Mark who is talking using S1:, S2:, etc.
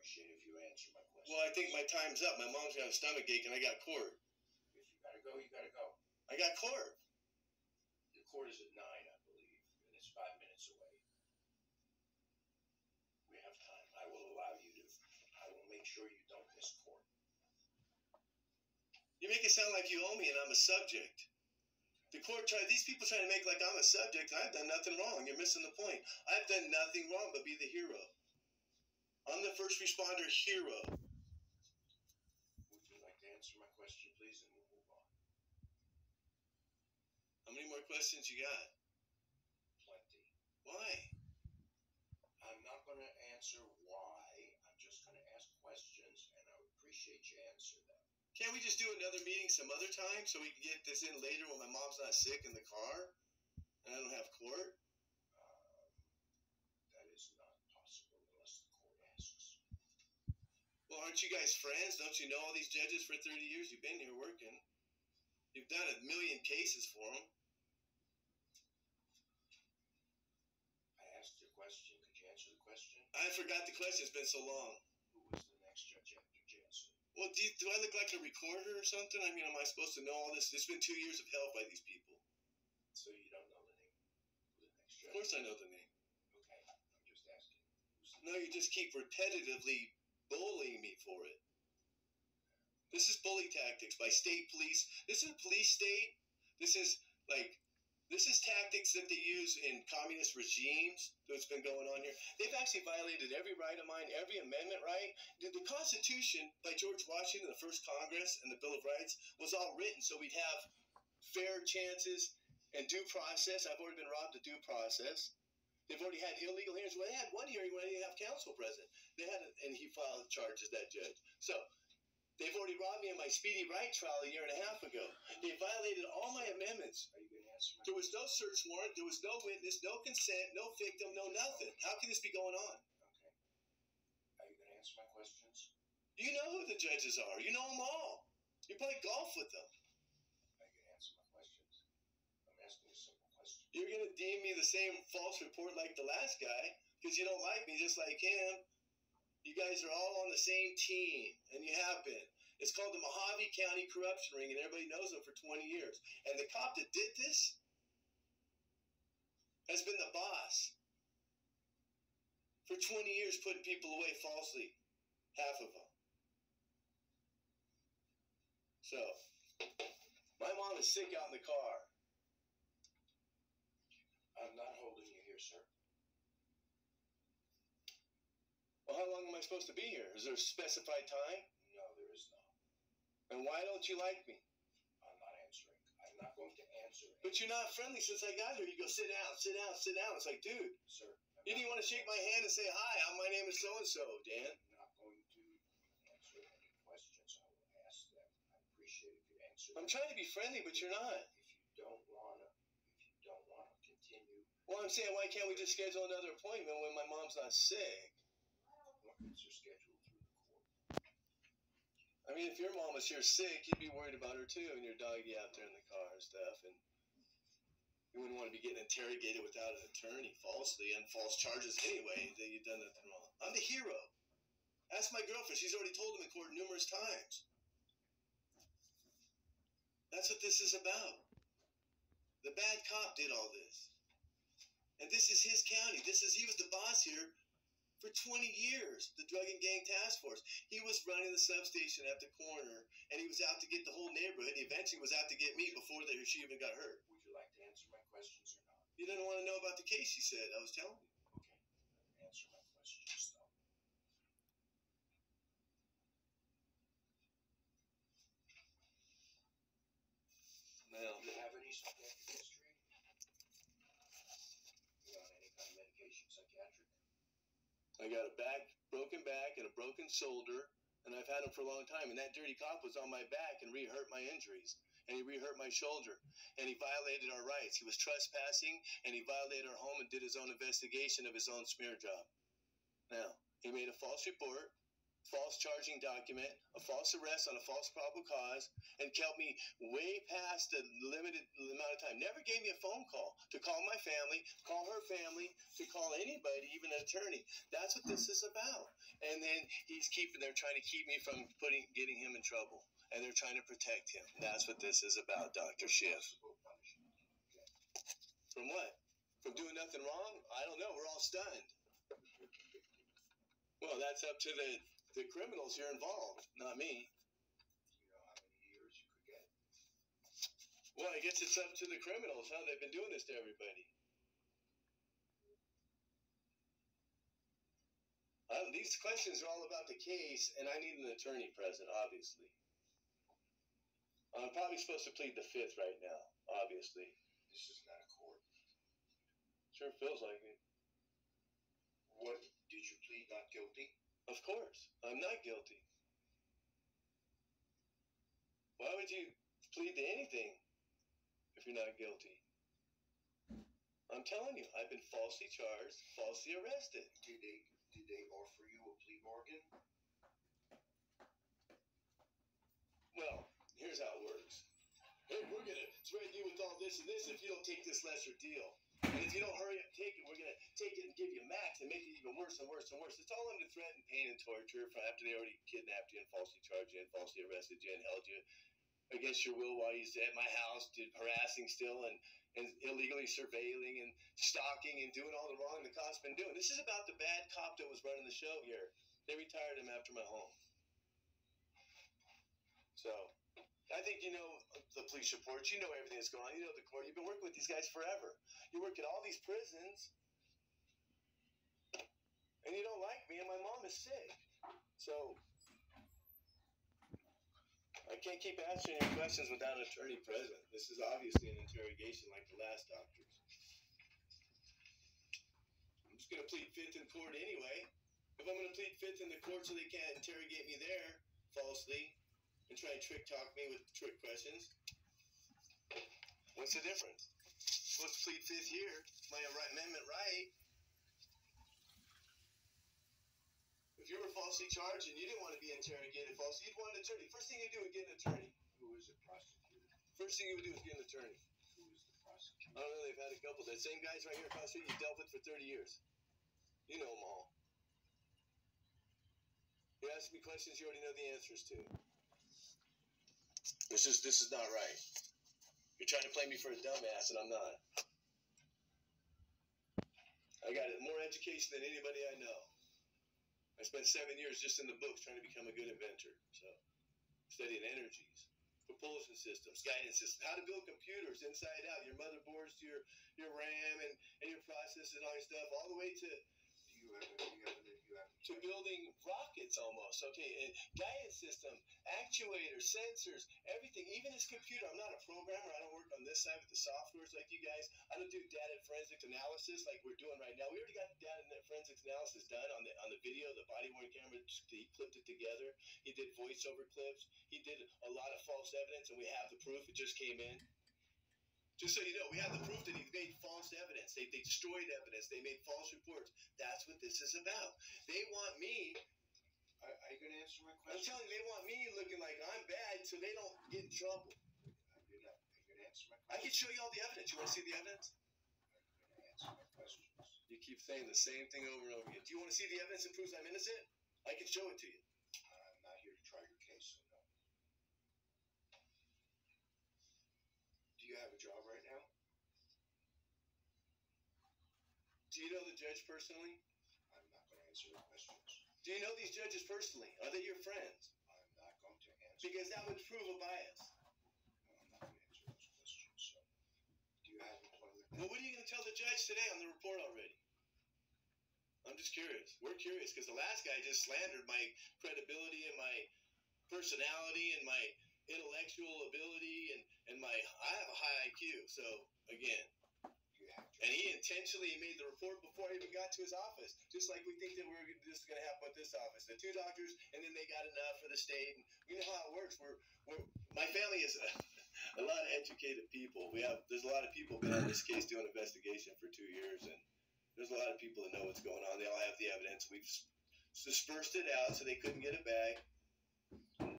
S1: appreciate if you answer my question.
S2: Well, I think my time's up. My mom's got a stomach ache and I got court.
S1: If you gotta go, you gotta go.
S2: I got court.
S1: The court is at 9, I believe, and it's 5 minutes away. We have time. I will allow you to. I will make sure you don't miss court.
S2: You make it sound like you owe me and I'm a subject. The court tried, these people trying to make like I'm a subject and I've done nothing wrong. You're missing the point. I've done nothing wrong but be the hero. I'm the first responder hero.
S1: Would you like to answer my question, please, and we'll move on?
S2: How many more questions you got?
S1: Plenty.
S2: Why?
S1: I'm not going to answer why. I'm just going to ask questions, and I would appreciate you answer them.
S2: Can't we just do another meeting some other time so we can get this in later when my mom's not sick in the car and I don't have court?
S1: That is not possible unless the court asks.
S2: Well, aren't you guys friends? Don't you know all these judges for 30 years? You've been here working. You've done 1 million cases for them.
S1: I asked you a question. Could you answer the question?
S2: I forgot the question. It's been so long.
S1: Who was the next judge after Jansen?
S2: Well, do I look like a recorder or something? I mean, am I supposed to know all this? It's been 2 years of help by these people.
S1: So you don't know the name of the next judge?
S2: Of course I know the name.
S1: Okay, I'm just asking.
S2: No, you just keep repetitively bullying me for it. This is bully tactics by state police. This is a police state. This is tactics that they use in communist regimes that's been going on here. They've actually violated every right of mine, every amendment right. The Constitution by George Washington, the first Congress, and the Bill of Rights was all written so we'd have fair chances and due process. I've already been robbed of due process. They've already had illegal hearings. Well, they had one hearing when they didn't have counsel present. And he filed charges, that judge. So they've already robbed me of my speedy right trial 1.5 years ago. They violated all my amendments.
S1: Are you going to answer my
S2: There was no search warrant. There was no witness, no consent, no victim, no nothing. How can this be going on?
S1: Okay. Are you going to answer my questions?
S2: You know who the judges are. You know them all. You play golf with them.
S1: Are you going to answer my questions? I'm asking a simple question.
S2: You're going to deem me the same false report like the last guy because you don't like me just like him. You guys are all on the same team, and you have been. It's called the Mohave County Corruption Ring, and everybody knows them for 20 years. And the cop that did this has been the boss for 20 years, putting people away falsely, half of them. So, my mom is sick out in the car.
S1: I'm not holding you here, sir.
S2: Well, how long am I supposed to be here? Is there a specified time?
S1: No, there is not.
S2: And why don't you like me?
S1: I'm not answering. I'm not going to answer.
S2: But you're not friendly since I got here. You go, sit down, sit down, sit down. It's like, dude.
S1: Sir.
S2: You didn't want to shake my hand and say, hi, my name is so-and-so, Dan.
S1: I'm not going to answer any questions. I will ask them. I appreciate if you answer
S2: I'm trying to be friendly, but you're not.
S1: If you don't want to continue.
S2: Well, I'm saying, why can't we just schedule another appointment when my mom's not sick?
S1: Appointments are scheduled through the court.
S2: I mean, if your mom was here sick, you'd be worried about her too, and your doggy out there in the car and stuff, and you wouldn't want to be getting interrogated without an attorney falsely and false charges anyway that you've done nothing wrong. I'm the hero. Ask my girlfriend. She's already told him in court numerous times. That's what this is about. The bad cop did all this. And this is his county. He was the boss here for 20 years, the Drug and Gang Task Force. He was running the substation at the corner, and he was out to get the whole neighborhood. He eventually was out to get me before she even got hurt.
S1: Would you like to answer my questions or not?
S2: You didn't want to know about the case, you said. I was telling you.
S1: Okay. Answer my questions, though.
S2: Now,
S1: Do you have any psychiatric history? You on any kind of medication, psychiatric?
S2: I got a broken back and a broken shoulder, and I've had them for a long time. And that dirty cop was on my back and re-hurt my injuries. And he re-hurt my shoulder. And he violated our rights. He was trespassing, and he violated our home and did his own investigation of his own smear job. Now, he made a false report. false charging document, a false arrest on a false probable cause, and kept me way past the limited amount of time. Never gave me a phone call to call my family, call her family, to call anybody, even an attorney. That's what this is about. And then they're trying to keep me from getting him in trouble. And they're trying to protect him. That's what this is about, Dr. Schiff. From what? From doing nothing wrong? I don't know. We're all stunned. Well, that's up to the criminals here involved, not me.
S1: Do you know how many years you could get?
S2: Well, I guess it's up to the criminals, huh? They've been doing this to everybody. These questions are all about the case, and I need an attorney present, obviously. I'm probably supposed to plead the fifth right now, obviously.
S1: This is not a court.
S2: Sure feels like it.
S1: What, did you plead not guilty?
S2: Of course. I'm not guilty. Why would you plead to anything if you're not guilty? I'm telling you, I've been falsely charged, falsely arrested.
S1: Did they offer you a plea bargain?
S2: Well, here's how it works. Hey, we're going to threaten you with all this and this if you don't take this lesser deal. And if you don't hurry up and take it, we're going to take it and give you max and make it even worse and worse and worse. It's all under threat and pain and torture after they already kidnapped you and falsely charged you and falsely arrested you and held you against your will while he's at my house, harassing still and illegally surveilling and stalking and doing all the wrong the cop's been doing. This is about the bad cop that was running the show here. They retired him after my home. So, I think you know the police reports. You know everything that's going on. You know the court. You've been working with these guys forever. You work at all these prisons. And you don't like me, and my mom is sick. So, I can't keep answering your questions without an attorney present. This is obviously an interrogation like the last doctor's. I'm just going to plead fifth in court anyway. If I'm going to plead fifth in the court so they can't interrogate me there falsely and try and talk me with trick questions, what's the difference? I'm supposed to plead fifth here, my amendment right. If you were falsely charged and you didn't want to be interrogated falsely, you'd want an attorney. First thing you do is get an attorney.
S1: Who is the prosecutor?
S2: First thing you would do is get an attorney.
S1: Who is the prosecutor?
S2: I don't know, they've had a couple. That same guys right here across the street you dealt with for 30 years. You know them all. You ask me questions you already know the answers to. This is not right. You're trying to play me for a dumbass, and I'm not. I got more education than anybody I know. I spent 7 years just in the books trying to become a good inventor. So, studying energies, propulsion systems, guidance systems, how to build computers inside out, your motherboards to your RAM and your processors and all your stuff, all the way to building rockets almost. Okay, and guidance system, actuators, sensors, everything, even this computer. I'm not a programmer. I don't work on this side with the softwares like you guys. I don't do data forensic analysis like we're doing right now. We already got the data forensic analysis done on the video, the body-worn camera. He clipped it together. He did voiceover clips. He did a lot of false evidence, and we have the proof. It just came in. Just so you know, we have the proof that he made false evidence. They destroyed evidence. They made false reports. That's what this is about. They want me.
S1: Are you going to answer my question?
S2: I'm telling you, they want me looking like I'm bad so they don't get in trouble.
S1: You're going to answer my question?
S2: I can show you all the evidence. You want to see the evidence?
S1: Are you going to answer my questions?
S2: You keep saying the same thing over and over again. Do you want to see the evidence that proves I'm innocent? I can show it to you.
S1: I'm not here to try your case, so no. Do you have a job right now?
S2: Do you know the judge personally?
S1: I'm not going to answer the questions.
S2: Do you know these judges personally? Are they your friends?
S1: I'm not going to answer.
S2: Because that would prove a bias.
S1: No, I'm not going to answer those questions. So, do you have employment?
S2: Well, what are you going to tell the judge today on the report already? I'm just curious. We're curious because the last guy just slandered my credibility and my personality and my intellectual ability and I have a high IQ. So again, and he intentionally made the report before I even got to his office, just like we think that this is going to happen with this office. The 2 doctors, and then they got enough for the state. And you know how it works. My family is a lot of educated people. There's a lot of people been on this case doing investigation for 2 years, and there's a lot of people that know what's going on. They all have the evidence. We've dispersed it out so they couldn't get it back.